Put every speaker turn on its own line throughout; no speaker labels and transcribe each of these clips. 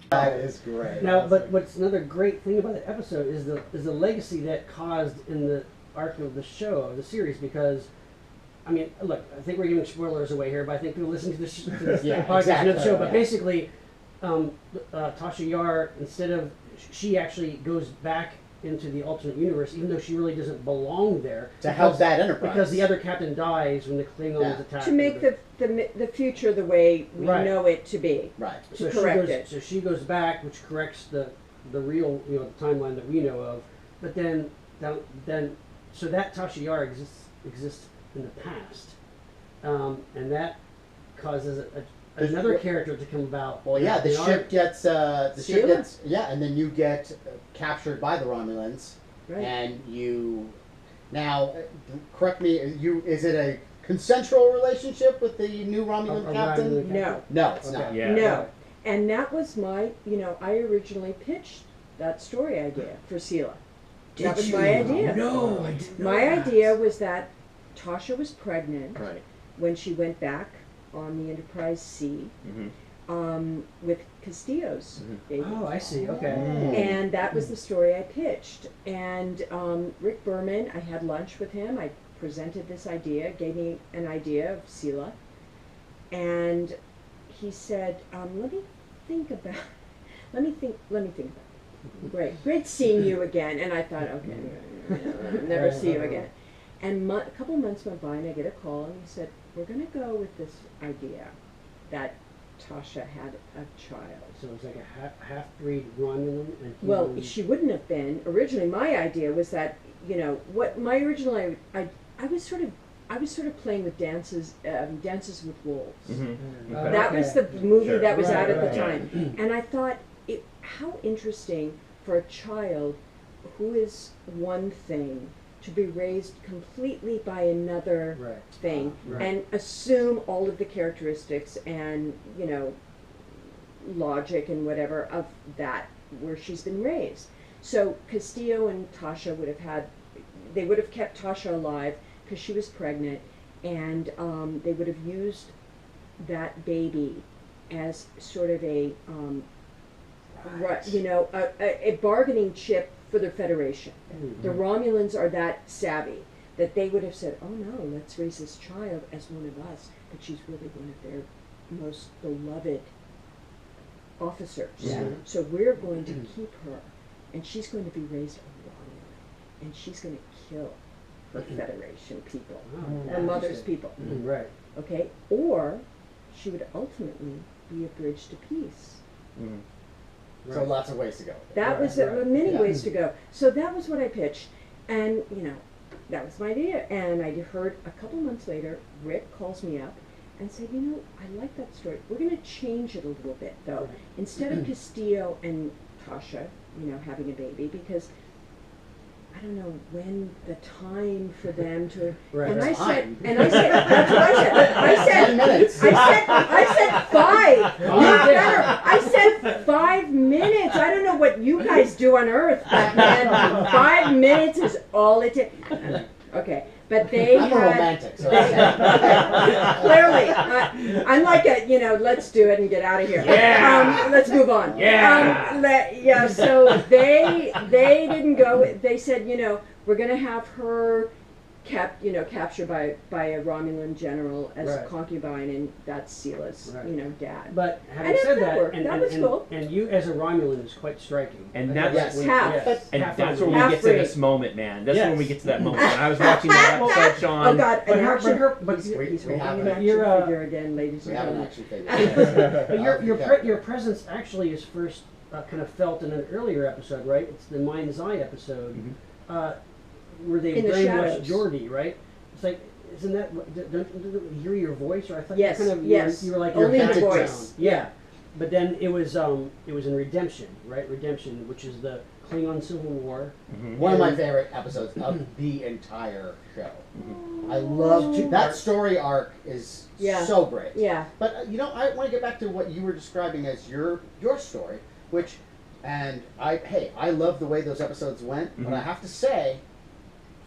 That is great.
Now, but what's another great thing about that episode is the legacy that caused in the arc of the show, of the series, because, I mean, look, I think we're giving spoilers away here, but I think people listen to this,
Yeah,
podcast
exactly,
know the show. But
yeah.
basically, Tasha Yar, instead of, she actually goes back into the alternate universe, even though she really doesn't belong there.
To help that Enterprise.
Because the other captain dies when the Klingons attack.
To make the future the way we
Right.
know it to be.
Right.
So
correct it.
So she goes back, which corrects the real, the timeline that we know of. But then so that Tasha Yar exists in the past, and that causes another character to come about.
Well, yeah, the ship gets
Sela?
and then you get captured by the Romulans,
Right.
and you now correct me. Is it a consensual relationship with the new Romulan
A
captain?
Romulan
No.
No, it's
Okay.
not.
Yeah.
No. And that was my, I originally pitched that story idea for Sela. That was my idea.
No, I didn't know
My
that.
idea was that Tasha was pregnant
Right.
when she went back on the Enterprise C
Mm-hmm.
with Castillo's baby.
Oh, I see. Okay.
And that was the story I pitched. And Rick Berman, I had lunch with him. I presented this idea, gave me an idea of Sela. And he said, let me think about it. Great seeing you again. And I thought, okay, never see you again. And a couple months went by and I get a call and he said, we're going to go with this idea that Tasha had a child.
So it's like a half-breed Romulan, and he
Well,
was-
she wouldn't have been. Originally, my idea was that, what my original I was sort of playing with Dances with Wolves.
Mm-hmm.
That
Okay.
was the movie
Sure.
that was
Right,
out at
right.
the time. And I thought, how interesting for a child who is one thing to be raised completely by another
Right.
thing
Right.
and assume all of the characteristics and, logic and whatever of that where she's been raised. So Castillo and Tasha they would have kept Tasha alive because she was pregnant, and they would have used that baby as sort of a bargaining chip for the Federation.
Mhm.
The Romulans are that savvy that they would have said, oh no, let's raise this child as one of us, but she's really one of their most beloved officers.
Yeah.
So we're going to keep her, and she's going to be raised a Romulan, and she's going to kill the Federation people,
Oh,
the mother's
interesting.
people,
Right.
okay? Or she would ultimately be a bridge to peace.
Mm-hmm.
So lots of ways to go.
That was
right.
many
Yeah.
ways to go. So that was what I pitched, and that was my idea. And I heard a couple months later, Rick calls me up and said, I like that story. We're going to change it a little bit, though. Instead of Castillo and Tasha, having a baby, because I don't know when the time for them to.
Right.
And
There's time.
that's what I said.
10 minutes.
I said 5. I said 5 minutes. I don't know what you guys do on Earth, but man, 5 minutes is all it takes. Okay, but they
I'm a
had.
romantic, so
Clearly, I'm like let's do it and get out of here.
Yeah.
Let's move on.
Yeah.
So they didn't go. They said, we're going to have her captured by a Romulan general as
Right.
concubine, and that's Sela's,
Right.
dad.
But having
And
said
that
that,
worked. That was cool.
and you as a Romulan is quite striking.
And
Like,
that's-
when-
Half.
yes,
And
half
that's
Romulan.
where we get to
Half-breed.
this moment, man. That's when
Yes.
we get to that moment. When I was watching that episode, Sean.
Oh God!
But
An
her,
action.
but her, but
He's
we
holding
have
an
it.
action
You're,
figure again, ladies
we
and
have an
gentlemen.
action figure.
but your presence actually is first kind of felt in an earlier episode, right? It's the Mind's Eye episode, where they
In the
brainwashed
shadows.
Geordi, right? It's like, isn't that don't you hear your voice? Or I thought
Yes,
you kind of
yes.
you were like
Only
your
the
background.
voice.
Yeah, but then it was in Redemption, right? Redemption, which is the Klingon Civil War.
One of my favorite episodes of the entire show. I love that story arc is
Yeah.
so great.
Yeah.
But I want to get back to what you were describing as your story, which, and I love the way those episodes went. But I have to say,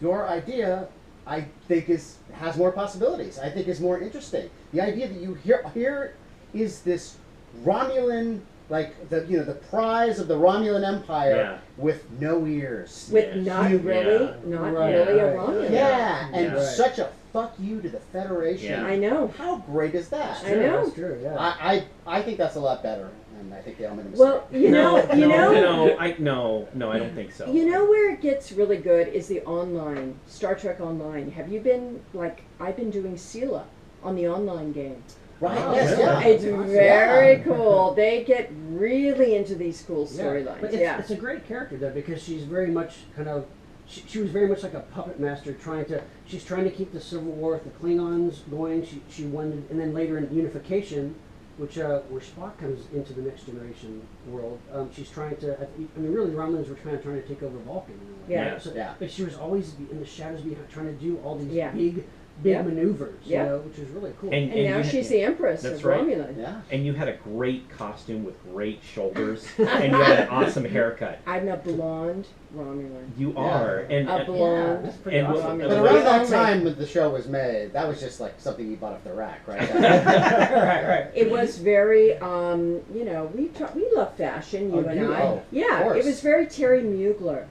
your idea, I think has more possibilities. I think is more interesting. The idea that you here is this Romulan like the prize of the Romulan Empire
Yeah.
with no ears.
With
Yes.
not
Huge.
really,
Yeah.
not
Right,
really a
right.
Romulan.
Yeah, and
Right.
such a fuck you to the Federation.
Yeah.
I know.
How great is that?
I know.
That's true. Yeah.
I think that's a lot better, and I think they all made a mistake.
Well,
no, I don't think so.
You know where it gets really good is the online, Star Trek Online. Have you been, like, I've been doing Sela on the online game.
right?
Oh,
Yes,
really?
yeah.
It's
Awesome.
very cool. They get really into these cool
Yeah.
storylines.
But
Yeah.
it's a great character though because she's very much kind of she was very much like a puppet master she's trying to keep the Civil War with the Klingons going. She wanted, and then later in Unification, which where Spock comes into the Next Generation world, she's trying to. I mean, really, the Romulans were trying to take over Vulcan. In a way.
Yeah.
So,
Yeah.
But she was always in the shadows behind, trying to do all these
Yeah.
big
Yeah.
maneuvers.
Yeah.
You know, which was really cool.
And
And now
you
she's the Empress
That's
of
right.
Romulan.
Yeah.
And you had a great costume with great shoulders, and you had an awesome haircut.
I'm a blonde Romulan.
You
Yeah.
are, and
A blonde.
That's pretty
and
awesome.
Romulan.
But around that
Only.
time when the show was made, that was just like something you bought off the rack, right?
right.
It was very, we love fashion, you
Oh,
and
you-
I.
oh, of
Yeah,
course.
it was very Terry Mugler.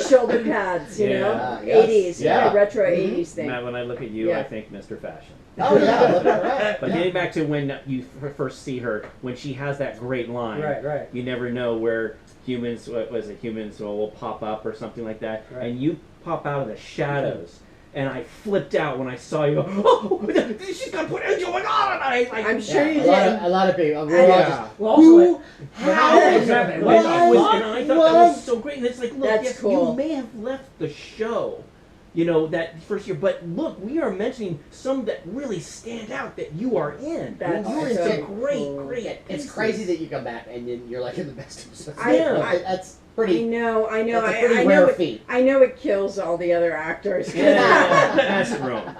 Shoulder pads, you know,
Yeah.
Yes.
80s,
Yeah.
retro
Mhm.
80s thing.
Matt, when I look at you,
Yeah.
I think Mr. Fashion.
Oh yeah, look at that.
But
Yeah.
getting back to when you first see her, when she has that great line,
Right.
you never know where humans will pop up or something like that,
Right.
and you pop out of the shadows. And I flipped out when I saw you go, oh, she's gonna put Angel on!
I'm sure
Yeah,
you
a lot
did.
of a lot of people. We're all
Yeah.
just,
Well, also,
who?
How?
How?
Exactly.
And
What?
I thought that was so great. And it's like, look,
That's
yes,
cool.
you may have left the show, that first year, but look, we are mentioning some that really stand out that you are in.
That's
You're in
so
some great,
cool.
great.
It's
pieces.
crazy that you come back and you're like in the best episodes.
I-
That's
I
pretty.
know.
That's a
I
pretty
know
rare
it,
feat.
I know it kills all the other actors.
Yeah, that's wrong.